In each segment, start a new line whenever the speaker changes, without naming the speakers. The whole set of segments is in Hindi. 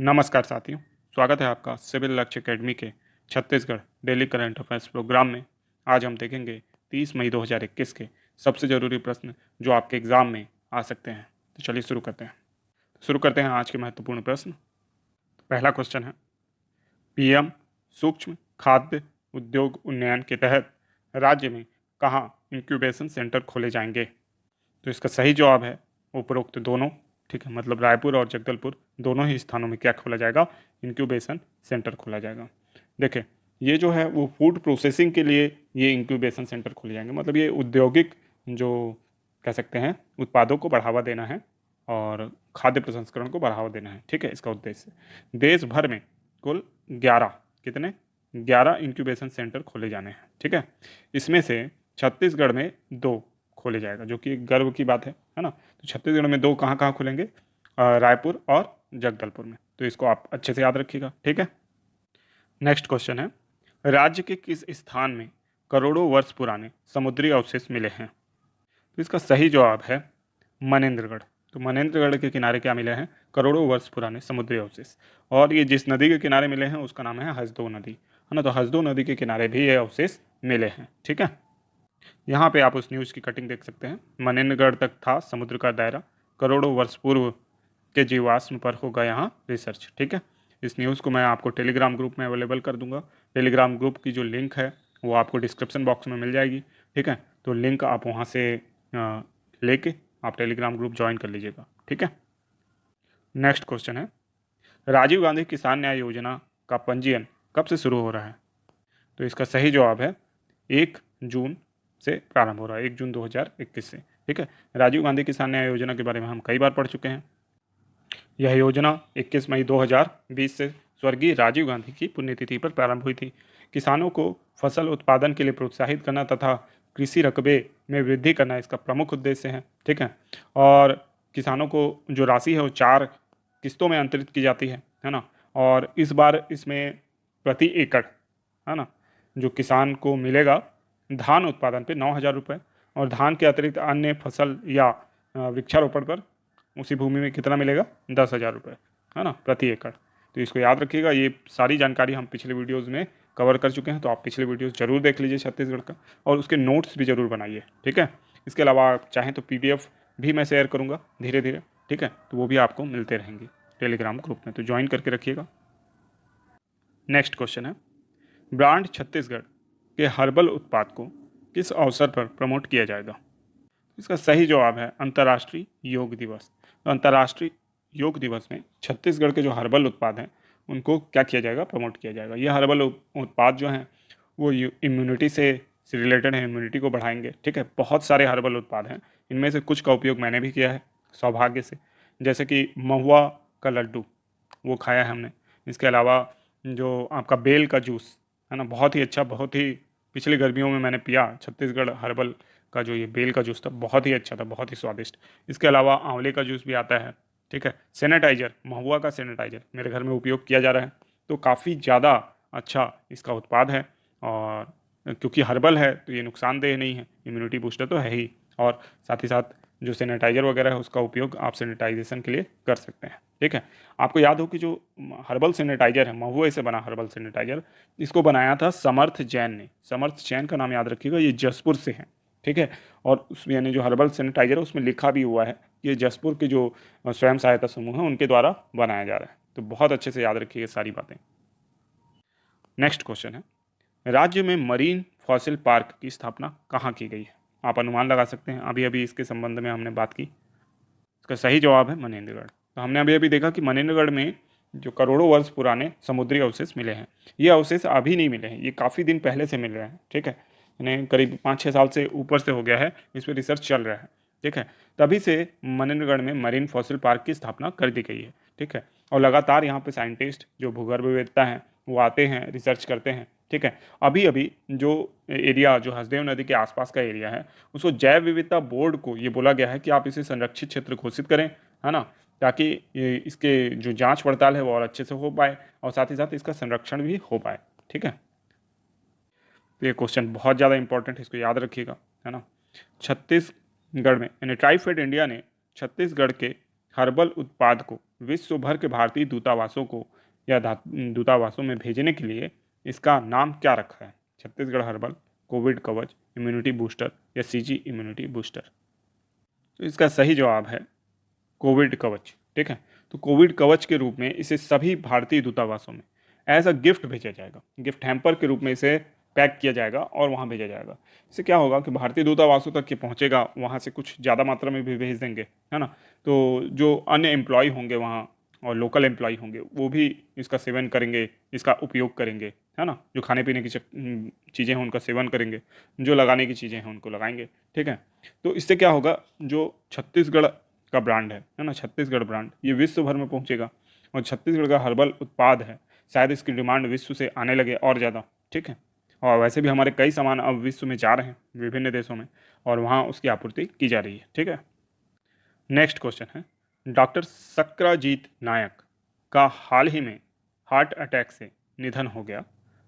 नमस्कार साथियों, स्वागत है आपका सिविल लक्ष्य एकेडमी के Chhattisgarh daily current affairs programme में। आज हम देखेंगे 30 मई 2021 के सबसे ज़रूरी प्रश्न जो आपके एग्ज़ाम में आ सकते हैं। तो चलिए शुरू करते हैं आज के महत्वपूर्ण प्रश्न। पहला क्वेश्चन है, पीएम सूक्ष्म खाद्य उद्योग उन्नयन के तहत राज्य में कहाँ इंक्यूबेशन सेंटर खोले जाएंगे? तो इसका सही जवाब है उपरोक्त दोनों। ठीक है, मतलब रायपुर और जगदलपुर दोनों ही स्थानों में क्या खोला जाएगा? इंक्यूबेशन सेंटर खोला जाएगा। देखिए, ये जो है वो फूड प्रोसेसिंग के लिए ये इंक्यूबेशन सेंटर खोले जाएंगे, मतलब ये औद्योगिक जो कह सकते हैं उत्पादों को बढ़ावा देना है और खाद्य प्रसंस्करण को बढ़ावा देना है। ठीक है, इसका उद्देश्य देश भर में कुल 11 कितने 11 इंक्यूबेशन सेंटर खोले जाने हैं। ठीक है, इसमें से छत्तीसगढ़ में 2 खोले जाएगा, जो कि गर्व की बात है ना। तो छत्तीसगढ़ में 2 कहाँ कहाँ खुलेंगे? रायपुर और जगदलपुर में। तो इसको आप अच्छे से याद रखिएगा। ठीक है, नेक्स्ट क्वेश्चन है, राज्य के किस स्थान में करोड़ों वर्ष पुराने समुद्री अवशेष मिले हैं? तो इसका सही जवाब है मनेन्द्रगढ़। तो मनेन्द्रगढ़ के किनारे क्या मिले हैं? करोड़ों वर्ष पुराने समुद्री अवशेष। और ये जिस नदी के किनारे मिले हैं उसका नाम है हसदो नदी, है ना। तो हसदो नदी के किनारे भी ये अवशेष मिले हैं। ठीक है, यहाँ पे आप उस न्यूज़ की कटिंग देख सकते हैं। मनेन्द्रगढ़ तक था समुद्र का दायरा, करोड़ों वर्ष पूर्व के जीवाश्म पर होगा यहाँ रिसर्च। ठीक है, इस न्यूज़ को मैं आपको टेलीग्राम ग्रुप में अवेलेबल कर दूंगा। टेलीग्राम ग्रुप की जो लिंक है वो आपको डिस्क्रिप्शन बॉक्स में मिल जाएगी। ठीक है, तो लिंक आप वहाँ से लेके आप टेलीग्राम ग्रुप ज्वाइन कर लीजिएगा। ठीक है, नेक्स्ट क्वेश्चन है, राजीव गांधी किसान न्याय योजना का पंजीयन कब से शुरू हो रहा है? तो इसका सही जवाब है 1 जून से प्रारंभ हो रहा है, 1 जून 2021 से। ठीक है, राजीव गांधी किसान न्याय योजना के बारे में हम कई बार पढ़ चुके हैं। यह योजना 21 मई 2020 से स्वर्गीय राजीव गांधी की पुण्यतिथि पर प्रारंभ हुई थी। किसानों को फसल उत्पादन के लिए प्रोत्साहित करना तथा कृषि रकबे में वृद्धि करना इसका प्रमुख उद्देश्य है। ठीक है, और किसानों को जो राशि है वो 4 किस्तों में अंतरित की जाती है ना। और इस बार इसमें प्रति एकड़, है ना, जो किसान को मिलेगा धान उत्पादन पे 9,000 रुपये, और धान के अतिरिक्त अन्य फसल या वृक्षारोपण पर उसी भूमि में कितना मिलेगा? 10,000 रुपये, है ना, प्रति एकड़। तो इसको याद रखिएगा। ये सारी जानकारी हम पिछले वीडियोज़ में कवर कर चुके हैं, तो आप पिछले वीडियोज़ जरूर देख लीजिए छत्तीसगढ़ का, और उसके नोट्स भी ज़रूर बनाइए। ठीक है, इसके अलावा आप चाहें तो PDF भी मैं शेयर करूँगा धीरे धीरे। ठीक है, तो वो भी आपको मिलते रहेंगे टेलीग्राम ग्रुप में, तो ज्वाइन करके रखिएगा। नेक्स्ट क्वेश्चन है, ब्रांड छत्तीसगढ़ के हर्बल उत्पाद को किस अवसर पर प्रमोट किया जाएगा? इसका सही जवाब है अंतर्राष्ट्रीय योग दिवस। तो अंतर्राष्ट्रीय योग दिवस में छत्तीसगढ़ के जो हर्बल उत्पाद हैं उनको क्या किया जाएगा? प्रमोट किया जाएगा। ये हर्बल उत्पाद जो हैं वो इम्यूनिटी से रिलेटेड है, इम्यूनिटी को बढ़ाएंगे। ठीक है, बहुत सारे हर्बल उत्पाद हैं, इनमें से कुछ का उपयोग मैंने भी किया है सौभाग्य से, जैसे कि महुआ का लड्डू वो खाया है हमने। इसके अलावा जो आपका बेल का जूस है ना, बहुत ही अच्छा, बहुत ही पिछली गर्मियों में मैंने पिया छत्तीसगढ़ हर्बल का जो ये बेल का जूस था, बहुत ही अच्छा था, बहुत ही स्वादिष्ट। इसके अलावा आंवले का जूस भी आता है। ठीक है, सैनिटाइजर, महुआ का सैनिटाइजर मेरे घर में उपयोग किया जा रहा है, तो काफ़ी ज़्यादा अच्छा इसका उत्पाद है। और क्योंकि हर्बल है तो ये नुकसानदेह नहीं है, इम्यूनिटी बूस्टर तो है ही। और साथ ही साथ जो सैनिटाइजर वगैरह है उसका उपयोग आप सैनिटाइजेशन के लिए कर सकते हैं। ठीक है, आपको याद हो कि जो हर्बल सैनिटाइजर है, महुए से बना हर्बल सैनिटाइजर, इसको बनाया था समर्थ जैन ने। समर्थ जैन का नाम याद रखिएगा, ये जसपुर से है। ठीक है, और उसमें यानी जो हर्बल सैनिटाइजर है उसमें लिखा भी हुआ है कि ये जसपुर के जो स्वयं सहायता समूह है उनके द्वारा बनाया जा रहा है। तो बहुत अच्छे से याद रखिए सारी बातें। नेक्स्ट क्वेश्चन है, राज्य में मरीन फॉसिल पार्क की स्थापना कहाँ की गई है? आप अनुमान लगा सकते हैं, अभी अभी इसके संबंध में हमने बात की। इसका सही जवाब है मनेन्द्रगढ़। तो हमने अभी अभी देखा कि मनेन्द्रगढ़ में जो करोड़ों वर्ष पुराने समुद्री अवशेष मिले हैं, ये अवशेष अभी नहीं मिले हैं, ये काफ़ी दिन पहले से मिल रहे हैं। ठीक है, यानी करीब 5-6 साल से ऊपर से हो गया है, इस पर रिसर्च चल रहा है। ठीक है, तभी से मनेन्द्रगढ़ में मरीन फॉसिल पार्क की स्थापना कर दी गई है। ठीक है, और लगातार यहाँ पे साइंटिस्ट जो भूगर्भवेत्ता हैं वो आते हैं, रिसर्च करते हैं। ठीक है, अभी अभी जो एरिया, जो हसदेव नदी के आसपास का एरिया है, उसको जैव विविधता बोर्ड को ये बोला गया है कि आप इसे संरक्षित क्षेत्र घोषित करें, है ना, ताकि ये इसके जो जांच पड़ताल है वो और अच्छे से हो पाए, और साथ ही साथ इसका संरक्षण भी हो पाए। ठीक है, तो ये क्वेश्चन बहुत ज़्यादा इंपॉर्टेंट है, इसको याद रखिएगा, है ना। छत्तीसगढ़ में यानी ट्राइफेड इंडिया ने छत्तीसगढ़ के हर्बल उत्पाद को विश्व भर के भारतीय दूतावासों को या दूतावासों में भेजने के लिए इसका नाम क्या रखा है? छत्तीसगढ़ हर्बल, कोविड कवच, इम्यूनिटी बूस्टर या सीजी इम्यूनिटी बूस्टर। तो इसका सही जवाब है कोविड कवच। ठीक है, तो कोविड कवच के रूप में इसे सभी भारतीय दूतावासों में एज अ गिफ्ट भेजा जाएगा, गिफ्ट हैम्पर के रूप में इसे पैक किया जाएगा और वहाँ भेजा जाएगा। इससे क्या होगा कि भारतीय दूतावासों तक ये पहुँचेगा, वहाँ से कुछ ज़्यादा मात्रा में भी भेज देंगे, है ना। तो जो अन्य एम्प्लॉय होंगे वहाँ और लोकल एम्प्लॉय होंगे वो भी इसका सेवन करेंगे, इसका उपयोग करेंगे, है ना। जो खाने पीने की चीज़ें हैं उनका सेवन करेंगे, जो लगाने की चीज़ें हैं उनको लगाएंगे। ठीक है, तो इससे क्या होगा, जो छत्तीसगढ़ का ब्रांड है ना, छत्तीसगढ़ ब्रांड, ये विश्व भर में पहुंचेगा और छत्तीसगढ़ का हर्बल उत्पाद है, शायद इसकी डिमांड विश्व से आने लगे और ज़्यादा। ठीक है, और वैसे भी हमारे कई सामान अब विश्व में जा रहे हैं विभिन्न देशों में और वहाँ उसकी आपूर्ति की जा रही है। ठीक है, नेक्स्ट क्वेश्चन है, डॉक्टर सक्राजीत नायक का हाल ही में हार्ट अटैक से निधन हो गया,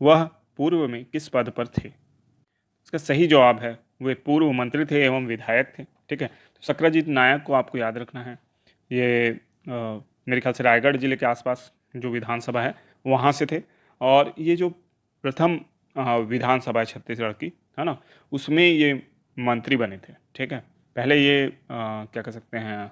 वह पूर्व में किस पद पर थे? इसका सही जवाब है वे पूर्व मंत्री थे एवं विधायक थे। ठीक है, तो सक्राजीत नायक को आपको याद रखना है, ये मेरे ख्याल से रायगढ़ जिले के आसपास जो विधानसभा है वहाँ से थे और ये जो प्रथम विधानसभा है छत्तीसगढ़ की, है ना, उसमें ये मंत्री बने थे। ठीक है, पहले ये क्या कह सकते हैं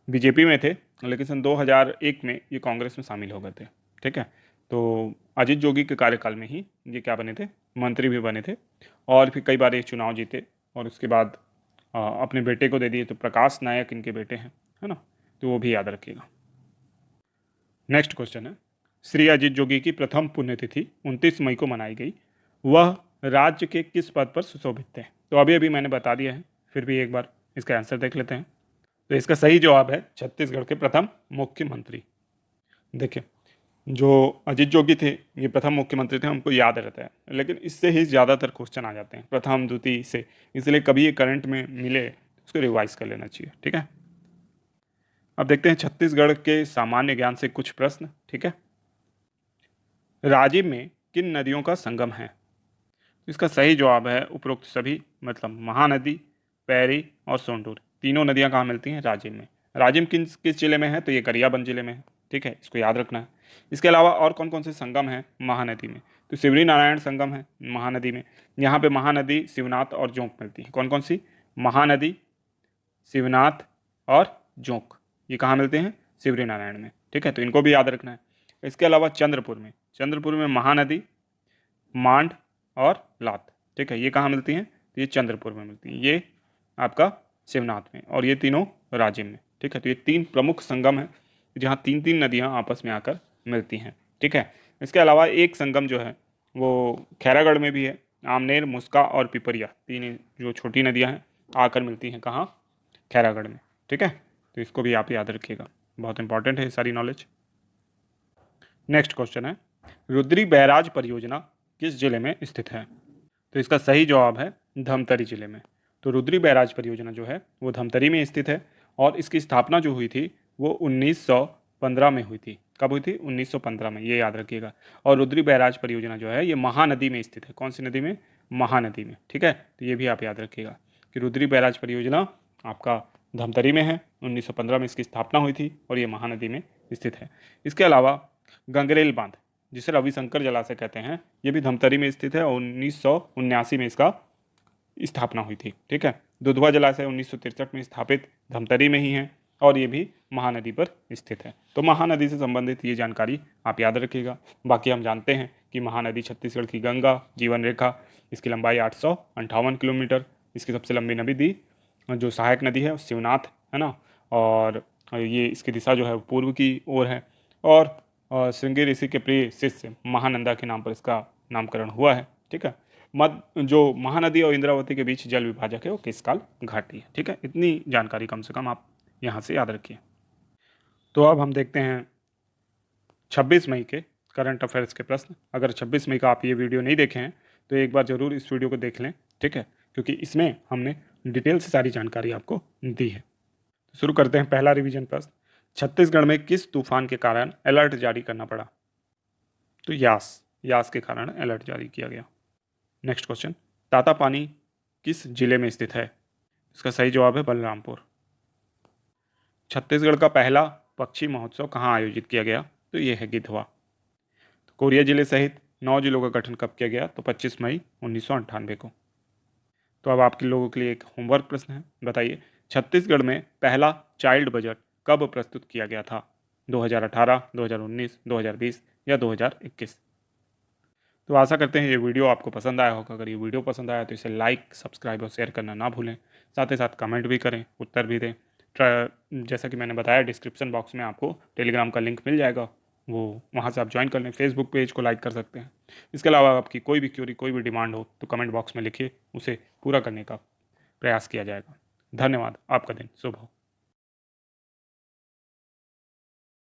बीजेपी में थे, लेकिन सन 2001 में ये कांग्रेस में शामिल हो गए थे। ठीक है, तो अजीत जोगी के कार्यकाल में ही ये क्या बने थे, मंत्री भी बने थे और फिर कई बार ये चुनाव जीते और उसके बाद अपने बेटे को दे दिए, तो प्रकाश नायक इनके बेटे हैं, है ना, तो वो भी याद रखिएगा। नेक्स्ट क्वेश्चन है, श्री अजीत जोगी की प्रथम पुण्यतिथि 29 मई को मनाई गई, वह राज्य के किस पद पर सुशोभित थे? तो अभी अभी मैंने बता दिया है, फिर भी एक बार इसका आंसर देख लेते हैं। तो इसका सही जवाब है छत्तीसगढ़ के प्रथम मुख्यमंत्री। देखिए, जो अजीत जोगी थे ये प्रथम मुख्यमंत्री थे, हमको याद रहता है, लेकिन इससे ही ज़्यादातर क्वेश्चन आ जाते हैं प्रथम द्वितीय से, इसलिए कभी ये करंट में मिले तो उसको रिवाइज कर लेना चाहिए। ठीक है, अब देखते हैं छत्तीसगढ़ के सामान्य ज्ञान से कुछ प्रश्न। ठीक है, राजिम में किन नदियों का संगम है? इसका सही जवाब है उपरोक्त सभी, मतलब महानदी, पैरी और सोंडूर, तीनों नदियां कहाँ मिलती हैं? राजिम में। राजिम किस किस जिले में है? तो ये गरियाबंद जिले में है। ठीक है, इसको याद रखना है। इसके अलावा और कौन कौन से संगम हैं महानदी में? तो शिवरी नारायण संगम है महानदी में, यहाँ पे महानदी शिवनाथ और जोंक मिलती है। कौन कौन सी? महानदी, शिवनाथ और जोंक, ये कहाँ मिलते हैं? शिवरी नारायण में। ठीक है, तो इनको भी याद रखना है। इसके अलावा चंद्रपुर में महानदी, मांड और लात। ठीक है, ये कहाँ मिलती हैं? तो ये चंद्रपुर में मिलती हैं, ये आपका शिवनाथ में, और ये तीनों राजिम में। ठीक है, तो ये तीन प्रमुख संगम है जहाँ तीन तीन नदियाँ आपस में आकर मिलती हैं। ठीक है, इसके अलावा एक संगम जो है वो खैरागढ़ में भी है, आमनेर, मुस्का और पिपरिया, तीन जो छोटी नदियाँ हैं आकर मिलती हैं कहाँ? खैरागढ़ में। ठीक है, तो इसको भी आप याद रखिएगा, बहुत इंपॉर्टेंट है ये सारी नॉलेज। नेक्स्ट क्वेश्चन है, रुद्री बैराज परियोजना किस जिले में स्थित है? तो इसका सही जवाब है धमतरी जिले में। तो रुद्री बैराज परियोजना जो है वो धमतरी में स्थित है और इसकी स्थापना जो हुई थी वो 1915 में हुई थी। कब हुई थी? 1915 में, ये याद रखिएगा। और रुद्री बैराज परियोजना जो है ये महानदी में स्थित है। कौन सी नदी में? महानदी में। ठीक है, तो ये भी आप याद रखिएगा कि रुद्री बैराज परियोजना आपका धमतरी में है, 1915 में इसकी स्थापना हुई थी और ये महानदी में स्थित है। इसके अलावा गंगरेल बांध, जिसे रविशंकर जलाशय कहते हैं, ये भी धमतरी में स्थित है और 1979 में इसका स्थापना हुई थी। ठीक है, दुधवा जलाशय 1963 में स्थापित धमतरी में ही है और ये भी महानदी पर स्थित है। तो महानदी से संबंधित ये जानकारी आप याद रखिएगा। बाकी हम जानते हैं कि महानदी छत्तीसगढ़ की गंगा जीवन रेखा, इसकी लंबाई 858 किलोमीटर, इसकी सबसे लंबी नदी जो सहायक नदी है शिवनाथ, है ना, और ये इसकी दिशा जो है पूर्व की ओर है और श्रृंगी ऋषि के प्रिय शिष्य महानंदा के नाम पर इसका नामकरण हुआ है। ठीक है, मध्य जो महानदी और इंद्रावती के बीच जल विभाजक है वो केशकाल घाटी है। ठीक है, इतनी जानकारी कम से कम आप यहाँ से याद रखिए। तो अब हम देखते हैं 26 मई के करंट अफेयर्स के प्रश्न। अगर 26 मई का आप ये वीडियो नहीं देखे हैं तो एक बार ज़रूर इस वीडियो को देख लें। ठीक है, क्योंकि इसमें हमने डिटेल से सारी जानकारी आपको दी है। तो शुरू करते हैं। पहला रिवीजन प्रश्न, छत्तीसगढ़ में किस तूफान के कारण अलर्ट जारी करना पड़ा? तो यास के कारण अलर्ट जारी किया गया। नेक्स्ट क्वेश्चन, तातापानी किस जिले में स्थित है? इसका सही जवाब है बलरामपुर। छत्तीसगढ़ का पहला पक्षी महोत्सव कहाँ आयोजित किया गया? तो ये है गिधवा। तो कोरिया जिले सहित 9 जिलों का गठन कब किया गया? तो 25 मई 1998 को। तो अब आपके लोगों के लिए एक होमवर्क प्रश्न है, बताइए छत्तीसगढ़ में पहला चाइल्ड बजट कब प्रस्तुत किया गया था? 2018, 2019, 2020 या 2021? तो आशा करते हैं ये वीडियो आपको पसंद आया होगा। अगर ये वीडियो पसंद आया तो इसे लाइक, सब्सक्राइब और शेयर करना ना भूलें। साथ ही साथ कमेंट भी करें, उत्तर भी दें। जैसा कि मैंने बताया, डिस्क्रिप्शन बॉक्स में आपको टेलीग्राम का लिंक मिल जाएगा, वो वहाँ से आप ज्वाइन कर लें। फेसबुक पेज को लाइक कर सकते हैं। इसके अलावा आपकी कोई भी क्यूरी, कोई भी डिमांड हो तो कमेंट बॉक्स में लिखिए, उसे पूरा करने का प्रयास किया जाएगा। धन्यवाद। आपका दिन शुभ हो।